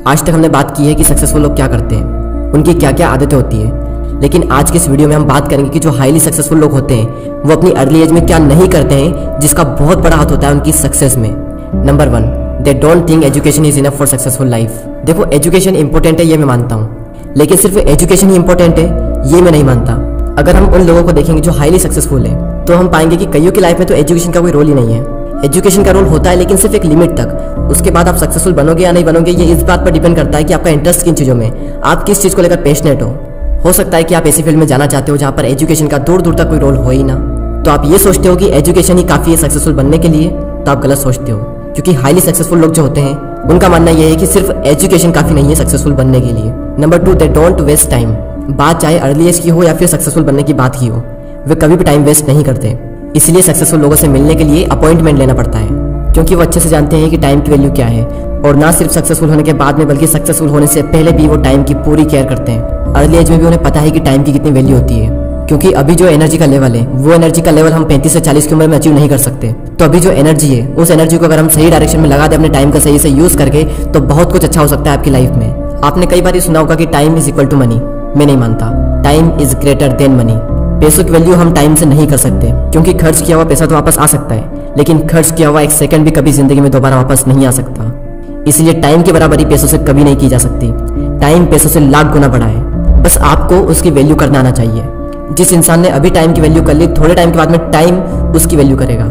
आज तक हमने बात की है कि सक्सेसफुल लोग क्या करते हैं, उनकी क्या क्या आदतें होती हैं। लेकिन आज के इस वीडियो में हम बात करेंगे कि जो हाईली सक्सेसफुल लोग होते हैं वो अपनी अर्ली एज में क्या नहीं करते हैं, जिसका बहुत बड़ा हाथ होता है उनकी सक्सेस में। Number 1, they don't think education is enough for successful life. देखो, एजुकेशन इंपॉर्टेंट है, ये मैं मानता हूँ, लेकिन सिर्फ एजुकेशन ही इंपॉर्टेंट है ये मैं नहीं मानता। अगर हम उन लोगों को देखेंगे जो हाईली सक्सेसफुल हैं, तो हम पाएंगे कि कईयों की लाइफ में तो एजुकेशन का कोई रोल ही नहीं है। एजुकेशन का रोल होता है लेकिन सिर्फ एक लिमिट तक। उसके बाद आप सक्सेसफुल बनोगे या नहीं बनोगे, ये इस बात पर डिपेंड करता है कि आपका इंटरेस्ट किन चीज़ों में, आप किस चीज़ को लेकर पैशनेट हो सकता है कि आप ऐसी फील्ड में जाना चाहते हो जहाँ पर एजुकेशन का दूर दूर तक कोई रोल हो ही ना, तो आप ये सोचते हो कि एजुकेशन ही काफ़ी है सक्सेसफुल बनने के लिए, तो आप गलत सोचते हो। क्योंकि हाईली सक्सेसफुल लोग जो होते हैं उनका मानना यह है कि सिर्फ एजुकेशन काफ़ी नहीं है सक्सेसफुल बनने के लिए। Number 2, they don't waste time. बात चाहे अर्ली एज की हो या फिर सक्सेसफुल बनने की बात की हो, वे कभी भी टाइम वेस्ट नहीं करते। इसलिए सक्सेसफुल लोगों से मिलने के लिए अपॉइंटमेंट लेना पड़ता है, क्योंकि वो अच्छे से जानते हैं कि टाइम की वैल्यू क्या है। और ना सिर्फ सक्सेसफुल होने के बाद में, बल्कि सक्सेसफुल होने से पहले भी वो टाइम की पूरी केयर करते हैं। अर्ली एज में भी उन्हें पता है कि टाइम की कितनी वैल्यू होती है, क्योंकि अभी जो एनर्जी का लेवल है वो एनर्जी का लेवल हम 35 से 40 की उम्र में अचीव नहीं कर सकते। तो अभी जो एनर्जी है उस एनर्जी को अगर हम सही डायरेक्शन में लगा दें, अपने टाइम का सही से यूज करके, तो बहुत कुछ अच्छा हो सकता है आपकी लाइफ में। आपने कई बार ये सुना होगा कि time is equal to money. मैं नहीं मानता, time is greater than money. पैसों की वैल्यू हम टाइम से नहीं कर सकते, क्योंकि खर्च किया हुआ पैसा तो वापस आ सकता है, लेकिन खर्च किया हुआ एक सेकंड भी कभी जिंदगी में दोबारा वापस नहीं आ सकता। इसलिए टाइम की बराबरी पैसों से कभी नहीं की जा सकती। टाइम पैसों से लाख गुना बड़ा है, बस आपको उसकी वैल्यू करना आना चाहिए। जिस इंसान ने अभी टाइम की वैल्यू कर ली, थोड़े टाइम के बाद में टाइम उसकी वैल्यू करेगा।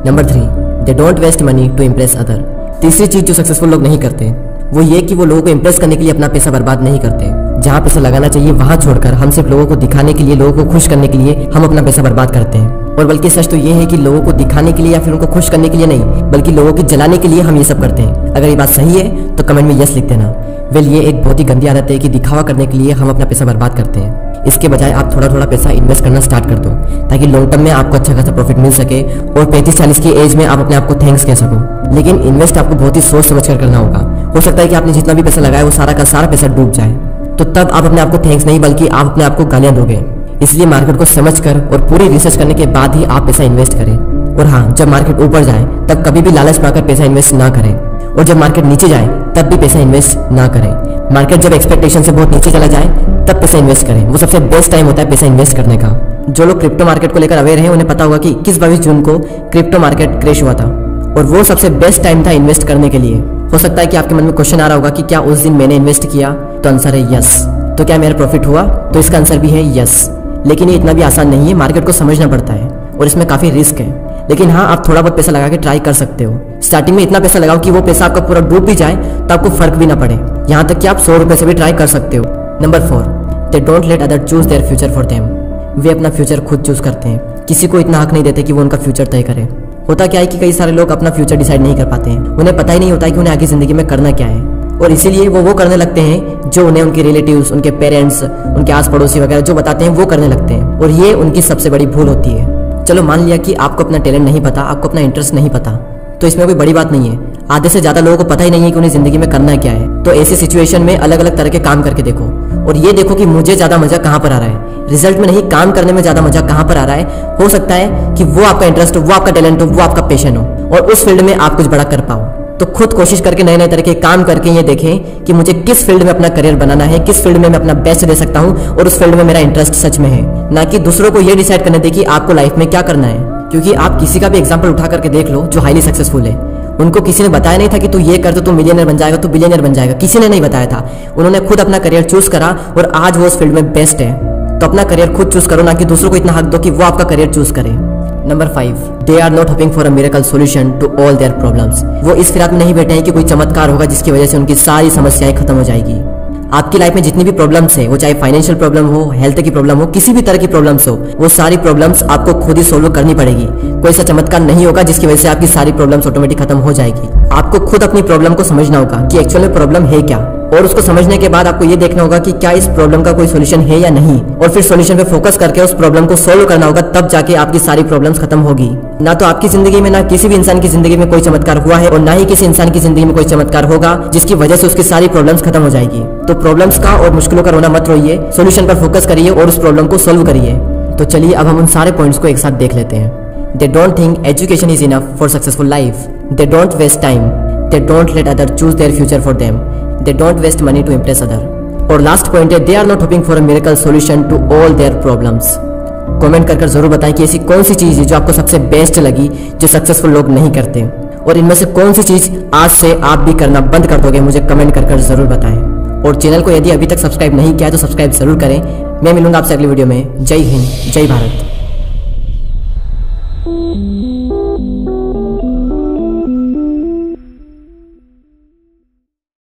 Number 3, they don't waste money to impress other. तीसरी चीज जो सक्सेसफुल लोग नहीं करते वो ये कि वो लोगों को इम्प्रेस करने के लिए अपना पैसा बर्बाद नहीं करते। जहाँ पैसा लगाना चाहिए वहाँ छोड़कर हम सिर्फ लोगों को दिखाने के लिए, लोगों को खुश करने के लिए हम अपना पैसा बर्बाद करते हैं। और बल्कि सच तो ये है कि लोगों को दिखाने के लिए या फिर उनको खुश करने के लिए नहीं, बल्कि लोगों की जलाने के लिए हम ये सब करते हैं। अगर ये बात सही है तो कमेंट में यस लिख देना। वेल, ये एक बहुत ही गंदी आदत है कि दिखावा करने के लिए हम अपना पैसा बर्बाद करते हैं। इसके बजाय आप थोड़ा थोड़ा पैसा इन्वेस्ट करना स्टार्ट कर दो, ताकि लॉन्ग टर्म में आपको अच्छा खासा प्रॉफिट मिल सके और 35-40 की एज में आप अपने आप को थैंक्स कह सको। लेकिन इन्वेस्ट आपको बहुत ही सोच समझ कर करना होगा। हो सकता है कि आपने जितना भी पैसा लगाया वो सारा का सारा पैसा डूब जाए, तो तब आप अपने आप को थैंक्स नहीं बल्कि आप अपने आप को गालियां दोगे। इसलिए मार्केट को समझकर और पूरी रिसर्च करने के बाद ही आप पैसा इन्वेस्ट करें। और हाँ, जब मार्केट ऊपर जाए तब कभी भी लालच पाकर पैसा इन्वेस्ट ना करें, और जब मार्केट नीचे जाए तब भी पैसा इन्वेस्ट ना करें। मार्केट जब एक्सपेक्टेशन से बहुत नीचे चला जाए तब पैसा इन्वेस्ट करें, वो सबसे बेस्ट टाइम होता है पैसा इन्वेस्ट करने का। जो लोग क्रिप्टो मार्केट को लेकर अवेयर हैं उन्हें पता होगा कि 21-22 जून को क्रिप्टो मार्केट क्रैश हुआ था, और वो सबसे बेस्ट टाइम था इन्वेस्ट करने के लिए। हो सकता है कि आपके मन में क्वेश्चन आ रहा होगा कि क्या उस दिन मैंने इन्वेस्ट किया, तो आंसर है यस। तो क्या मेरा प्रॉफिट हुआ, तो इसका आंसर भी है यस। लेकिन ये इतना भी आसान नहीं है, मार्केट को समझना पड़ता है और इसमें काफी रिस्क है। लेकिन हाँ, आप थोड़ा बहुत पैसा लगा के ट्राई कर सकते हो। स्टार्टिंग में इतना पैसा लगाओ कि वो पैसा आपका पूरा डूब भी जाए तो आपको फर्क भी ना पड़े। यहाँ तक कि आप 100 रुपए से भी ट्राई कर सकते हो। Number 4, they don't let other choose their future for them. वे अपना फ्यूचर खुद चूज करते हैं, किसी को इतना हक नहीं देते कि वो उनका फ्यूचर तय करे। होता क्या है कि कई सारे लोग अपना फ्यूचर डिसाइड नहीं कर पाते हैं, उन्हें पता ही नहीं होता है कि उन्हें आगे जिंदगी में करना क्या है, और इसीलिए वो करने लगते हैं जो उन्हें उनके रिलेटिव्स, उनके पेरेंट्स, उनके आस पड़ोसी वगैरह जो बताते हैं वो करने लगते हैं, और ये उनकी सबसे बड़ी भूल होती है। चलो मान लिया कि आपको अपना टैलेंट नहीं पता, आपको अपना इंटरेस्ट नहीं पता, तो इसमें कोई बड़ी बात नहीं है। आधे से ज्यादा लोगों को पता ही नहीं है कि उन्हें जिंदगी में करना क्या है। तो ऐसी सिचुएशन में अलग अलग तरह के काम करके देखो, और ये देखो कि मुझे ज्यादा मजा कहाँ पर आ रहा है। रिजल्ट में नहीं, काम करने में ज्यादा मजा कहाँ पर आ रहा है। हो सकता है कि वो आपका इंटरेस्ट हो, वो आपका टैलेंट हो, वो आपका पैशन हो, और उस फील्ड में आप कुछ बड़ा कर पाओ। तो खुद कोशिश करके नए नए तरह के काम करके ये देखें कि मुझे किस फील्ड में अपना करियर बनाना है, किस फील्ड में मैं अपना बेस्ट दे सकता हूँ, और उस फील्ड में मेरा इंटरेस्ट सच में है। ना कि दूसरों को ये डिसाइड करने दे कि आपको लाइफ में क्या करना है। क्योंकि आप किसी का भी एग्जाम्पल उठा करके देख लो जो हाईली सक्सेसफुल है, उनको किसी ने बताया नहीं था कि तू ये कर तो तू मिलियनर बन जाएगा, तू बिलियनर बन जाएगा। किसी ने नहीं बताया था, उन्होंने खुद अपना करियर चूज करा और आज वो उस फील्ड में बेस्ट है। तो अपना करियर खुद चूज करो, ना कि दूसरों को इतना हक दो कि वो आपका करियर चूज करे। Number 5, they are not hoping for a miracle solution to all their problems. वो इस फिराक में नहीं बैठे हैं कि कोई चमत्कार होगा जिसकी वजह से उनकी सारी समस्याएं खत्म हो जाएगी। आपकी लाइफ में जितनी भी प्रॉब्लम्स है, वो चाहे फाइनेंशियल प्रॉब्लम हो, हेल्थ की प्रॉब्लम हो, किसी भी तरह की प्रॉब्लम्स हो, वो सारी प्रॉब्लम्स आपको खुद ही सोल्व करनी पड़ेगी। कोई ऐसा चमत्कार नहीं होगा जिसकी वजह से आपकी सारी प्रॉब्लम्स ऑटोमेटिक खत्म हो जाएगी। आपको खुद अपनी प्रॉब्लम को समझना होगा कि एक्चुअल में प्रॉब्लम है क्या, और उसको समझने के बाद आपको ये देखना होगा कि क्या इस प्रॉब्लम का कोई सोल्यूशन है या नहीं, और फिर सोल्यूशन पे फोकस करके उस प्रॉब्लम को सोल्व करना होगा। तब जाके आपकी सारी प्रॉब्लम्स खत्म होगी। ना तो आपकी जिंदगी में, ना किसी भी इंसान की जिंदगी में कोई चमत्कार हुआ है, और ना ही किसी इंसान की जिंदगी में कोई चमत्कार होगा जिसकी वजह से उसकी सारी प्रॉब्लम्स खत्म हो जाएगी। तो प्रॉब्लम्स का और मुश्किलों का रोना मत रोइए, सोल्यूशन पर फोकस करिए और उस प्रॉब्लम को सोल्व करिए। तो चलिए अब हम उन सारे पॉइंट्स को एक साथ देख लेते हैं। They don't think education is enough for successful life. They don't waste time. They don't let others choose their future for them. They don't waste money to impress other. और लास्ट पॉइंट है, they are not hoping for a miracle solution to all their problems. Comment कर जरूर बताएं कि ऐसी कौन सी चीज़ है जो आपको सबसे बेस्ट लगी जो सक्सेसफुल लोग नहीं करते, और इनमें से कौन सी चीज़ आज से आप भी करना बंद कर दोगे, मुझे कमेंट कर जरूर बताएं। और चैनल को यदि अभी तक सब्सक्राइब नहीं किया तो सब्सक्राइब जरूर करें। मैं मिलूंगा आपसे अगली वीडियो में। जय हिंद, जय भारत।